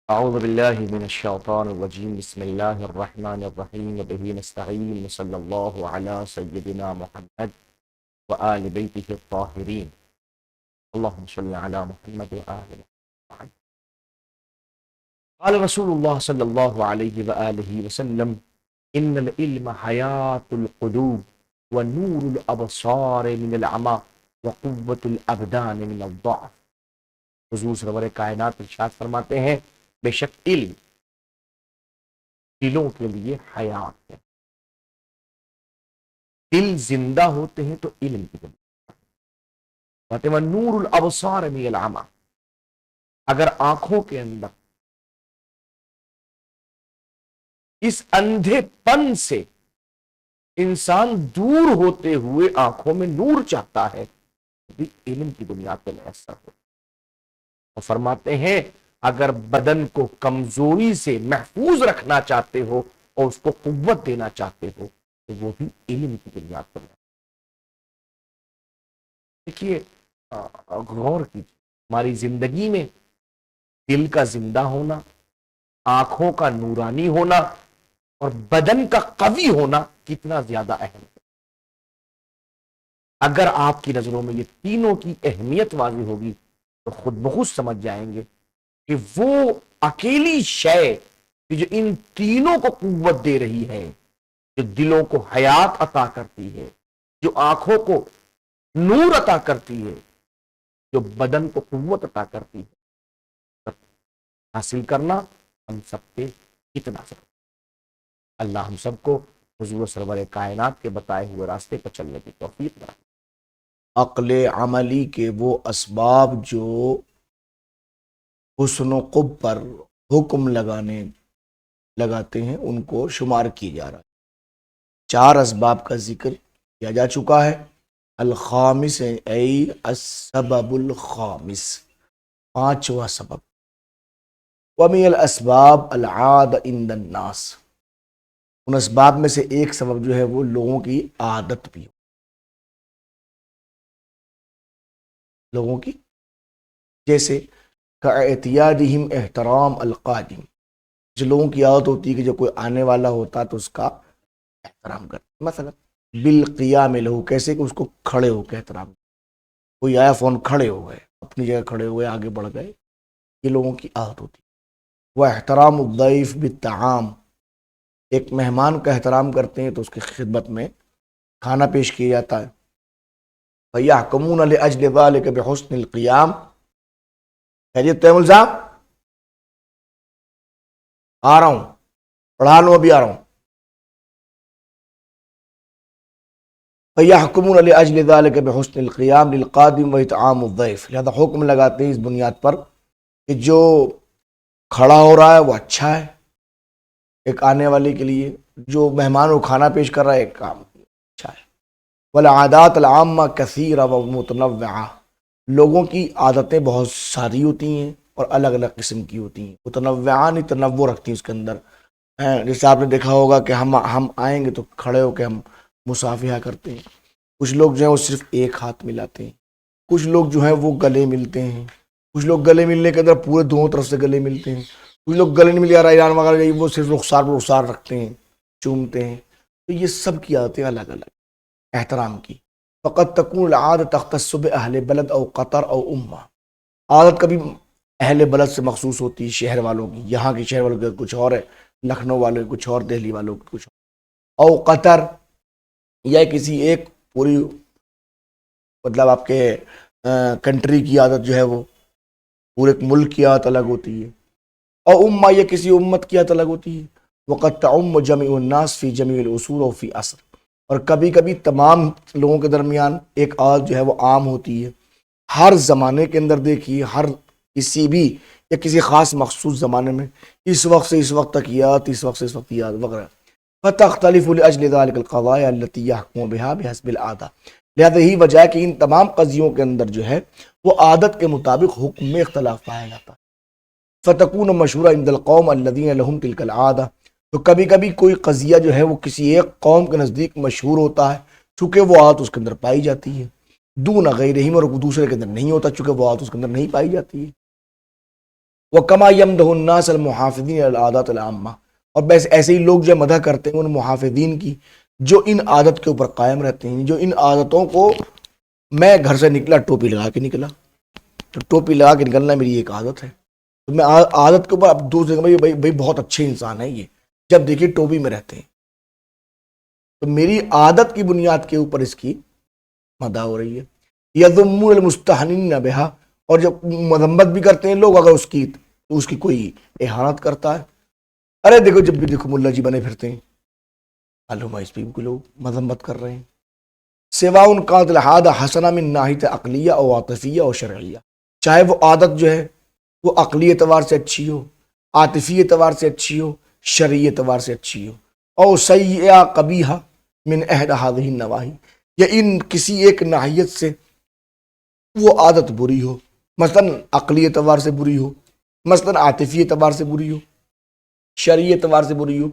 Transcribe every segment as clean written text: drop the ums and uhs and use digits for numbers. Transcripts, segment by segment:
أعوذ بالله من الشيطان الرجيم بسم الله الرحمن الرحيم وبه نستعين وصلى الله على سيدنا محمد وآل بيته الطاهرين اللهم صل على محمد وآل محمد. قال رسول الله صلى الله عليه وآله وسلم إن العلم حياة القلوب ونور الأبصار من العمى وقوة الأبدان من الضعف. حضور سرور کائنات ارشاد فرماتے ہیں بے شک علم دلوں کے لیے حیات ہے. دل زندہ ہوتے ہیں تو علم کی دنیا نور الابصار من العمى. اگر آنکھوں کے اندر اس اندھے پن سے انسان دور ہوتے ہوئے آنکھوں میں نور چاہتا ہے تو علم کی بنیاد پر میسر ہو. اور فرماتے ہیں اگر بدن کو کمزوری سے محفوظ رکھنا چاہتے ہو اور اس کو قوت دینا چاہتے ہو تو وہ بھی علم کی بنیاد پر. دیکھیے غور کیجیے ہماری زندگی میں دل کا زندہ ہونا، آنکھوں کا نورانی ہونا اور بدن کا قوی ہونا کتنا زیادہ اہم ہے. اگر آپ کی نظروں میں یہ تینوں کی اہمیت واضح ہوگی تو خود بخود سمجھ جائیں گے کہ وہ اکیلی شے جو ان تینوں کو قوت دے رہی ہے، جو دلوں کو حیات عطا کرتی ہے، جو آنکھوں کو نور عطا کرتی ہے، جو بدن کو قوت عطا کرتی ہے، حاصل کرنا ہم سب پہ کتنا ضروری. اللہ ہم سب کو حضور سرور کائنات کے بتائے ہوئے راستے پر چلنے کی توفیق دے. عقل عملی کے وہ اسباب جو حسن و قب پر حکم لگاتے ہیں ان کو شمار کیے جا رہا ہے. 4 اسباب کا ذکر کیا جا چکا ہے. الخامس ای السبب الخامس، 5واں سبب. ومن الاسباب العاد عند الناس، ان اسباب میں سے ایک سبب جو ہے وہ لوگوں کی عادت بھی ہو. لوگوں کی جیسے اعتیادہم احترام القادم، جو لوگوں کی عادت ہوتی ہے کہ جب کوئی آنے والا ہوتا تو اس کا احترام کرتے. مثلا بالقیام لہو، کیسے کہ اس کو کھڑے ہو کے احترام. کوئی آیا فون کھڑے ہو گئے، اپنی جگہ کھڑے ہوئے آگے بڑھ گئے، یہ لوگوں کی عادت ہوتی ہے. وہ احترام الضیف بالطعام، ایک مہمان کا احترام کرتے ہیں تو اس کی خدمت میں کھانا پیش کیا جاتا ہے. فَيَحْكُمُونَ لِأَجْلِ ذَلِكَ بِحُسْنِ الْقِيَامِ، خیریت تیمل صاحب آ رہا ہوں، پڑھا لوں ابھی آ رہا ہوں. فَيَحْكُمُونَ لِأَجْلِ ذَلِكَ بِحُسْنِ الْقِيَامِ لِلْقَادِمِ وَإِطْعَامُ الضَّيْفِ، لہذا حکم لگاتے ہیں اس بنیاد پر کہ جو کھڑا ہو رہا ہے وہ اچھا ہے ایک آنے والے کے لیے، جو مہمان کو کھانا پیش کر رہا ہے ایک کام اچھا ہے. والعادات العامہ کثیرہ و متنوعہ، لوگوں کی عادتیں بہت ساری ہوتی ہیں اور الگ الگ قسم کی ہوتی ہیں. متنوعان تنوع رکھتی ہیں اس کے اندر. جیسے آپ نے دیکھا ہوگا کہ ہم آئیں گے تو کھڑے ہو کے ہم مصافحہ کرتے ہیں. کچھ لوگ جو ہیں وہ صرف ایک ہاتھ ملاتے ہیں، کچھ لوگ جو ہیں وہ گلے ملتے ہیں، کچھ لوگ گلے ملنے کے اندر پورے دونوں طرف سے گلے ملتے ہیں، کچھ لوگ گلے نہیں مل جا رہا ایران وغیرہ وہ صرف رخسار پر رخسار رکھتے ہیں، چومتے ہیں. تو یہ سب کی عادتیں الگ الگ احترام کی. فقط تکون العادت تختص باہل بلد او قطر او امہ، عادت کبھی اہل بلد سے مخصوص ہوتی ہے، شہر والوں کی، یہاں کے شہر والوں کے کچھ اور ہے، لکھنؤ والوں کے کچھ اور، دہلی والوں کے کچھ اور، او قطر یا کسی ایک پوری مطلب آپ کے کنٹری کی عادت جو ہے وہ پورے ایک ملک کی عادت الگ ہوتی ہے، او امہ یا کسی امت کی عادت الگ ہوتی ہے. وقد تعم جميع الناس فی جمیع الاصول و فی عصر، اور کبھی کبھی تمام لوگوں کے درمیان ایک عادت جو ہے وہ عام ہوتی ہے. ہر زمانے کے اندر دیکھیے، ہر کسی بھی یا کسی خاص مخصوص زمانے میں اس وقت سے اس وقت تک یاد، اس وقت سے اس وقت یاد وغیرہ. فتختلف لاجل ذلك القضايا التي يحكم بها بحسب العادة، لہذا یہی وجہ ہے کہ ان تمام قضیوں کے اندر جو ہے وہ عادت کے مطابق حکم میں اختلاف پایا جاتا ہے. فتكون مشہورہ عند القوم الذين لهم تلك العادة، تو کبھی کبھی کوئی قضیہ جو ہے وہ کسی ایک قوم کے نزدیک مشہور ہوتا ہے چونکہ وہ عادت اس کے اندر پائی جاتی ہے، دون غیرہم، اور دوسرے کے اندر نہیں ہوتا چونکہ وہ عادت اس کے اندر نہیں پائی جاتی ہے. وَكَمَا يَمْدَحُ النَّاسَ الْمُحَافِظِينَ عَلَى الْعَادَاتِ الْعَامَّةِ، اور بس ایسے ہی لوگ جو مدح کرتے ہیں ان محافظین کی جو ان عادت کے اوپر قائم رہتے ہیں، جو ان عادتوں کو، میں گھر سے نکلا ٹوپی لگا کے نکلا، تو ٹوپی لگا کے نکلنا میری ایک عادت ہے، تو میں عادت کے اوپر اب دوسرے کہ بھائی بہت اچھے انسان ہیں یہ، جب دیکھیے ٹوپی میں رہتے ہیں، تو میری عادت کی بنیاد کے اوپر اس کی مدح ہو رہی ہے۔ یذمون المستحنین بہا، اور جب مذمت بھی کرتے ہیں لوگ اگر اس کی کوئی احانت کرتا ہے، ارے دیکھو جب بھی دیکھو ملا جی بنے پھرتے ہیں، معلوم ہے اس پہ بھی لوگ مذمت کر رہے ہیں۔ سواء كانت العادة حسنة من ناحیہ عقلیہ اور عاطفیہ اور شرعیہ، چاہے وہ عادت جو ہے وہ عقلی اعتبار سے اچھی ہو، عاطفی اعتبار سے اچھی ہو، شرعی اعتبار سے اچھی ہو، اور سیئہ قبیحہ من احد هذه النواحی، یا ان کسی ایک ناحیت سے وہ عادت بری ہو، مثلا عقلی اعتبار سے بری ہو، مثلا عاطفی اعتبار سے بری ہو، شرعی اعتبار سے بری ہو،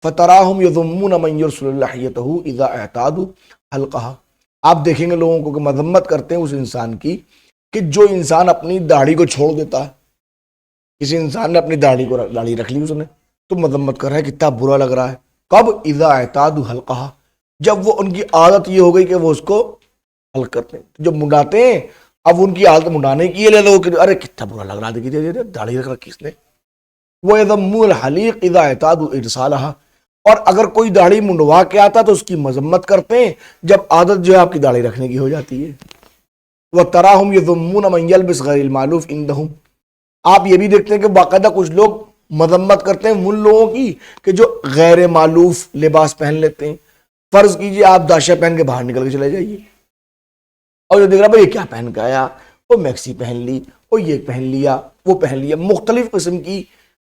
فتراہم یذمون من یرسل لحیتہ اذا اعتادوا حلقہا، آپ دیکھیں گے لوگوں کو کہ مذمت کرتے ہیں اس انسان کی کہ جو انسان اپنی داڑھی کو چھوڑ دیتا ہے، کسی انسان نے اپنی داڑھی رکھ لی، اس نے تو مذمت کر رہا ہے، کتنا برا لگ رہا ہے، کب؟ اذا اعتادوا حلقہا، جب وہ ان کی عادت یہ ہو گئی کہ وہ اس کو حلق کرتے ہیں، جب منڈاتے ہیں، اب ان کی عادت منڈانے کی ہے، لے کہ ارے کتنا برا لگ رہا ہے، دیکھیے داڑھی رکھ رکھی اس نے۔ وَيَذَمُّ الْحَلِيقِ إِذَا اعْتَادُوا إِرْسَالَهَا، اور اگر کوئی داڑھی منڈوا کے آتا تو اس کی مذمت کرتے ہیں جب عادت جو ہے آپ کی داڑھی رکھنے کی ہو جاتی ہے۔ وَتَرَاهُمْ يَذُمُّونَ مَنْ يَلْبِسْ غَيْرِ الْمَأْلُوفِ عِنْدَهُمْ، آپ یہ بھی دیکھتے ہیں کہ باقاعدہ کچھ لوگ مذمت کرتے ہیں ان لوگوں کی کہ جو غیر معلوف لباس پہن لیتے ہیں۔ فرض کیجئے آپ داشہ پہن کے باہر نکل کے چلے جائیے، اور جو دیکھ رہا بھائی یہ کیا پہن کے آیا، وہ میکسی پہن لی، وہ یہ پہن لیا، وہ پہن لیا، مختلف قسم کی،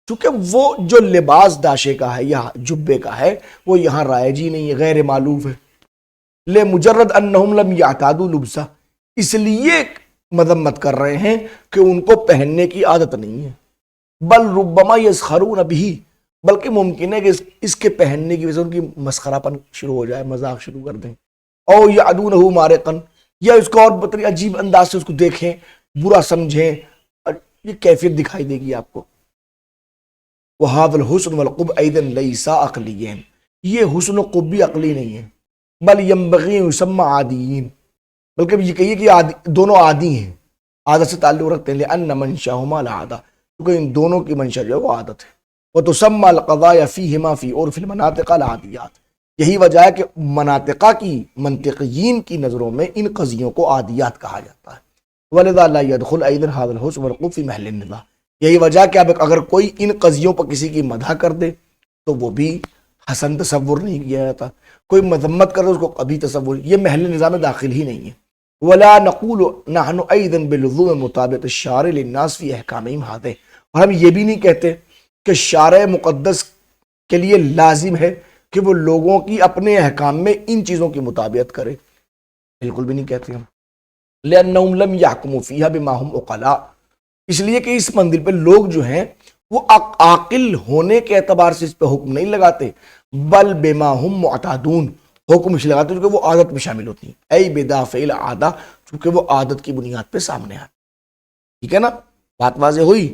چونکہ وہ جو لباس داشے کا ہے یا جبے کا ہے وہ یہاں رائج ہی نہیں ہے، غیر معلوف ہے، لے مجرد انہم لم یعتادوا لبسہ، اس لیے مذمت کر رہے ہیں کہ ان کو پہننے کی عادت نہیں ہے، بل ربما یسخرون بہ، بلکہ ممکن ہے کہ اس کے پہننے کی وجہ سے ان کی مسخرہ پن شروع ہو جائے، مذاق شروع کر دیں، او یعدونہ مارقا، یا اس کو اور بطری عجیب انداز سے اس کو دیکھیں، برا سمجھیں، اور یہ کیفیت دکھائی دے گی آپ کو۔ وَهَذَا الْحُسْنُ وَالْقُبْحُ أَيْضًا لَيْسَا عَقْلِيًّا، یہ حسن و قب بھی عقلی نہیں ہے، بل ينبغي يسمى عادیین، بلکہ یہ کہیے کہ دونوں عادی ہیں، عادت سے تعلق رکھتے ہیں، لأن منشأهما العادة، کیونکہ ان دونوں کی منشا جو ہے وہ عادت ہے، وتسمى القضايا فيهما في عرف المناطق العادیات، یہی وجہ ہے کہ مناطقہ کی منطقیین کی نظروں میں ان قضیوں کو عادیات کہا جاتا ہے، ولذا لا يدخل أيضا هذا الحسن والقبح في محل النزاع، یہی وجہ کہ اب اگر کوئی ان قضیوں پر کسی کی مدح کر دے تو وہ بھی حسن تصور نہیں کیا جاتا، کوئی مذمت کر دے اس کو کبھی تصور، یہ محل نظام میں داخل ہی نہیں ہے۔ ولا نقول نحن ايضا بلزوم مطابقت الشارع للناس في احکامهم هذه، اور ہم یہ بھی نہیں کہتے کہ شارع مقدس کے لیے لازم ہے کہ وہ لوگوں کی اپنے احکام میں ان چیزوں کی مطابقت کرے، بالکل بھی نہیں کہتے ہم، لأنهم لم يحكموا فيها بما هم عقلاء، اس لیے کہ اس منزل پہ لوگ جو ہیں وہ عاقل ہونے کے اعتبار سے اس پہ حکم نہیں لگاتے، بل بما هم معتادون، حکم اس لگاتے ہیں کہ وہ عادت میں شامل ہوتی ہیں، ای بدافع العادہ، چونکہ وہ عادت کی بنیاد پہ سامنے آتی، ٹھیک ہے نا، بات واضح ہوئی۔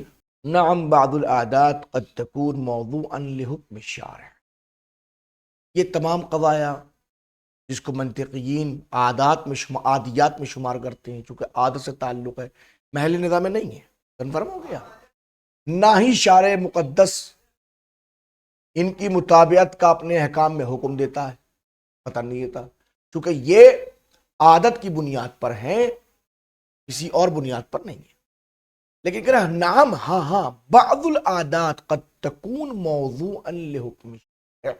نعم بعض العادات قد تكون موضوعا لحکم الشارع، یہ تمام قضایا جس کو منطقیین عادیات میں شمار کرتے ہیں، چونکہ عادت سے تعلق ہے، محل نظام میں نہیں ہے، کنفرم ہو گیا، نہ ہی شارع مقدس ان کی مطابقت کا اپنے احکام میں حکم دیتا ہے، پتہ نہیں دیتا، چونکہ یہ عادت کی بنیاد پر ہیں، کسی اور بنیاد پر نہیں ہے، لیکن کہہ رہا نعم، ہاں بعض العادات قد تکون موضوعا لحکم الشارع،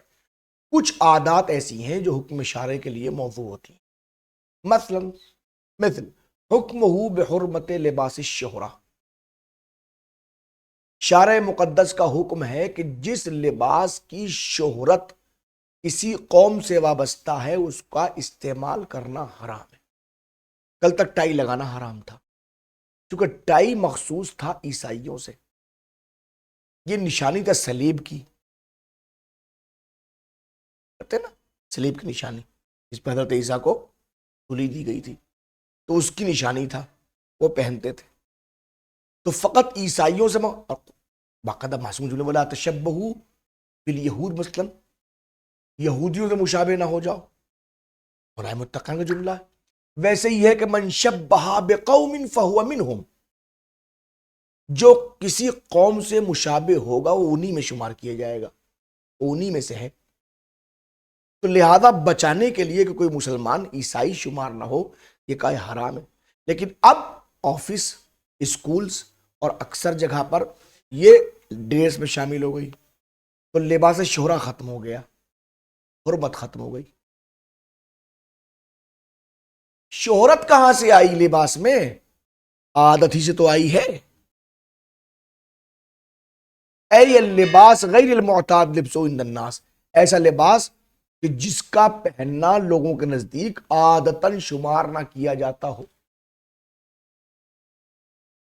کچھ عادات ایسی ہیں جو حکم شارع کے لیے موضوع ہوتی ہیں، مثل حکمہ بحرمت لباس الشہرہ، شارع مقدس کا حکم ہے کہ جس لباس کی شہرت کسی قوم سے وابستہ ہے اس کا استعمال کرنا حرام ہے، کل تک ٹائی لگانا حرام تھا، چونکہ ٹائی مخصوص تھا عیسائیوں سے، یہ نشانی تھا صلیب کی، کرتے نا صلیب کی نشانی جس پہ حضرت عیسیٰ کو سولی دی گئی تھی، تو اس کی نشانی تھا، وہ پہنتے تھے، تو فقط عیسائیوں سے باقاعدہ معصوم جملے بولا تشبہو بالیہود، مثلا یہودیوں سے مشابہ نہ ہو جاؤ، قرآن متقین کا جملہ ہے۔ ویسے ہی ہے کہ من شبہ بقوم فہو منہم، جو کسی قوم سے مشابہ ہوگا وہ انہی میں شمار کیا جائے گا، وہ انہی میں سے ہے۔ تو لہذا بچانے کے لیے کہ کوئی مسلمان عیسائی شمار نہ ہو، یہ کہا حرام ہے۔ لیکن اب آفس، اسکولز اور اکثر جگہ پر یہ ڈریس میں شامل ہو گئی، تو لباس شہرہ ختم ہو گیا، حرمت ختم ہو گئی۔ شہرت کہاں سے آئی لباس میں؟ عادت ہی سے تو آئی ہے۔ اے اللباس غیر المعتاد لبسو عند الناس، ایسا لباس کہ جس کا پہننا لوگوں کے نزدیک عادتاً شمار نہ کیا جاتا ہو،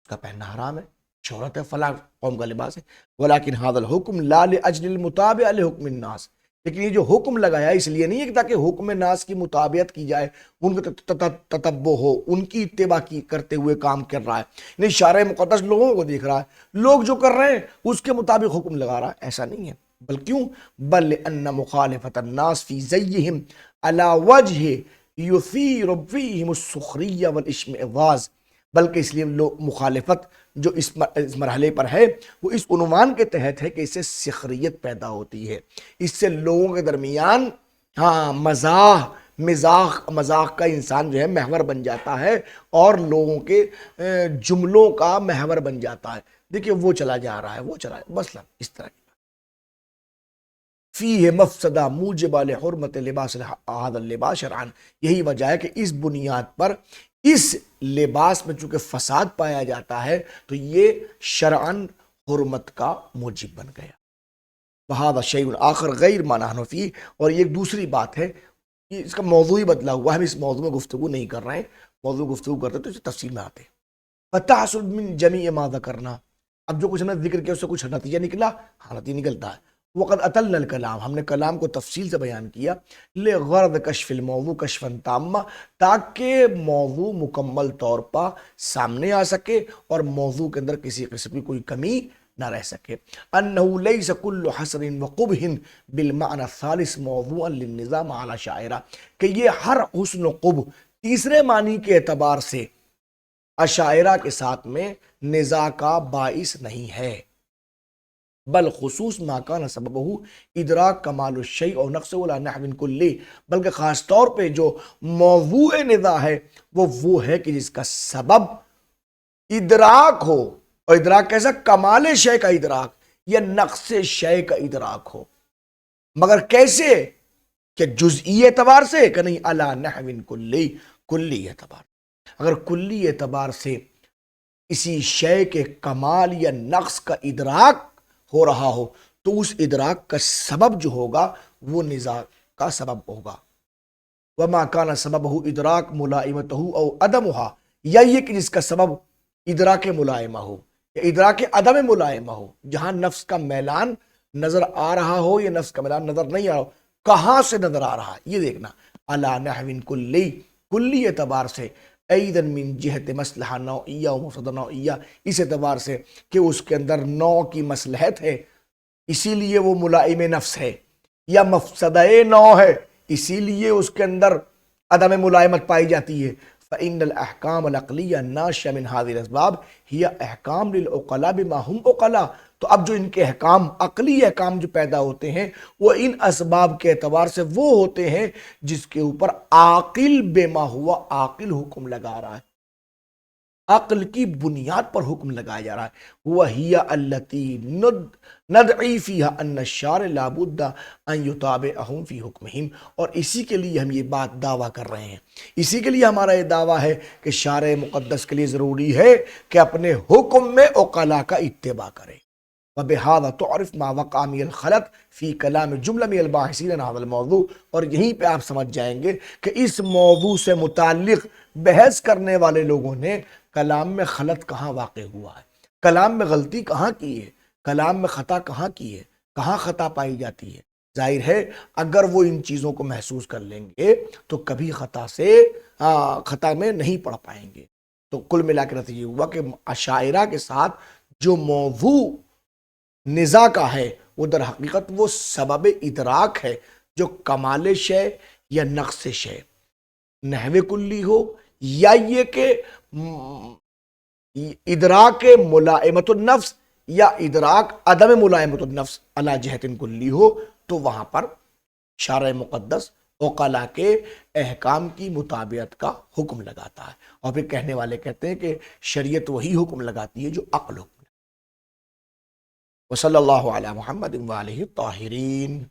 اس کا پہننا حرام ہے، شہرت ہے، فلاں قوم کا لباس ہے۔ ولیکن ھذا الحکم لا لاجل المتابعہ لحکم الناس، لیکن یہ جو حکم لگایا اس لیے نہیں ہے کہ تاکہ حکم ناس کی مطابعت کی جائے، ان کا تتبع ہو، ان کی اتباع کی کرتے ہوئے کام کر رہا ہے، نہیں شارع مقدس لوگوں کو دیکھ رہا ہے، لوگ جو کر رہے ہیں اس کے مطابق حکم لگا رہا ہے، ایسا نہیں ہے۔ بل کیوں؟ بل لأن مخالفت الناس فی زیہم علی وجہ یثیر فیہم السخریہ والاشمئزاز، بلکہ اس لیے لوگ مخالفت جو اس مرحلے پر ہے وہ اس عنوان کے تحت ہے کہ اس سے سخریت پیدا ہوتی ہے، اس سے لوگوں کے درمیان مزاح کا انسان جو ہے محور بن جاتا ہے اور لوگوں کے جملوں کا محور بن جاتا ہے۔ دیکھیں وہ چلا جا رہا ہے، وہ چلا مثلا اس طرح کی فیہ مفسدہ موجبہ لحرمت لباس ھذا اللباس شرعاً، یہی وجہ ہے کہ اس بنیاد پر اس لباس میں چونکہ فساد پایا جاتا ہے تو یہ شرعاً حرمت کا موجب بن گیا۔ وہذا شیء آخر غیر ما نحن فیہ، اور یہ ایک دوسری بات ہے، اس کا موضوع ہی بدلا ہوا ہے، ہم اس موضوع میں گفتگو نہیں کر رہے ہیں، موضوع گفتگو کرتے تو اس تفصیل میں آتے۔ فتحصل من جمیع ما ذکرنا، اب جو کچھ ہم نے ذکر کیا اس سے کچھ نتیجہ نکلا، ہاں نتیجہ نکلتا ہے۔ وقد اطلنا الکلام، ہم نے کلام کو تفصیل سے بیان کیا، لغرض کشف الموضوع کشفا تاما، تاکہ موضوع مکمل طور پر سامنے آ سکے اور موضوع کے اندر کسی قسم کی کوئی کمی نہ رہ سکے۔ انه ليس كل حسر وقبح بالمعنى الثالث موضوعا للنظام على شاعرہ، کہ یہ ہر حسن و قبح تیسرے معنی کے اعتبار سے اشاعرہ کے ساتھ میں نزاع کا باعث نہیں ہے، بل خصوص ما کان سببہ ادراک کمال الشیء اور نقص ولا نحو کلی، بلکہ خاص طور پہ جو موضوع نزاع ہے وہ ہے کہ جس کا سبب ادراک ہو، اور ادراک کیسا؟ کمال شے کا ادراک یا نقص شے کا ادراک ہو، مگر کیسے؟ کہ جزئی اعتبار سے کہ نہیں، علی نحو کلی، کلی اعتبار، اگر کلی اعتبار سے کسی شے کے کمال یا نقص کا ادراک ہو رہا ہو تو اس ادراک کا سبب جو ہوگا وہ نزاع کا سبب ہوگا۔ وما کان سببہ ادراک ملائمتہ او عدمہا، یا یہ کہ جس کا سبب ادراک ملائمہ ہو یا ادراک عدم ملائمہ ہو، جہاں نفس کا میلان نظر آ رہا ہو یا نفس کا میلان نظر نہیں آ رہا ہو، کہاں سے نظر آ رہا ہے یہ دیکھنا، علی نحو کلی، کلی اعتبار سے، ایدن من جہت مصلحہ نوعیہ و مفسدہ نوعیہ، اس اعتبار سے کہ اس کے اندر نوع کی مصلحت ہے اسی لیے وہ ملائم نفس ہے، یا مفسدہ نوع ہے اسی لیے اس کے اندر عدم ملائمت پائی جاتی ہے۔ فإن الأحکام العقلیہ ناشئة من هذه الاسباب ہی احکام للعقلاء بما هم عقلاء، تو اب جو ان کے احکام، عقلی احکام جو پیدا ہوتے ہیں وہ ان اسباب کے اعتبار سے وہ ہوتے ہیں جس کے اوپر عاقل بما ہوا عاقل حکم لگا رہا ہے، عقل کی بنیاد پر حکم لگایا جا رہا ہے۔ وَهِيَ الَّتِي نَدْعِي فِيهَا أَنَّ الشَّارِعَ لَا بُدَّ أَن يُتَابِعَهُمْ فِي حُكْمِهِمْ، اور اسی کے لیے ہم یہ بات دعویٰ کر رہے ہیں، اسی کے لیے ہمارا یہ دعویٰ ہے کہ شارع مقدس کے لیے ضروری ہے کہ اپنے حکم میں عقلاء کا اتباع کرے۔ وبہذا تعرف ما وقع من الخلط فی کلام جملہ من الباحثین عن هذا الموضوع، اور یہیں پہ آپ سمجھ جائیں گے کہ اس موضوع سے متعلق بحث کرنے والے لوگوں نے کلام میں خلط کہاں واقع ہوا ہے، کلام میں غلطی کہاں کی ہے، کلام میں خطا کہاں کی ہے، کہاں خطا پائی جاتی ہے۔ ظاہر ہے اگر وہ ان چیزوں کو محسوس کر لیں گے تو کبھی خطا میں نہیں پڑ پائیں گے۔ تو کل ملا کے نتیجہ یہ ہوا کہ اشاعرہ کے ساتھ جو موضوع نزاع کا ہے وہ در حقیقت وہ سبب ادراک ہے، جو کمال شے یا نقص شے، نحو کلی ہو یا یہ کہ ادراک ملائمت النفس یا ادراک عدم ملائمت النفس علی جہت کلی ہو، تو وہاں پر شارع مقدس عقلاء کے احکام کی مطابقت کا حکم لگاتا ہے، اور پھر کہنے والے کہتے ہیں کہ شریعت وہی حکم لگاتی ہے جو عقل حکم۔ وصلی اللہ علی محمد وآلہ الطاہرین۔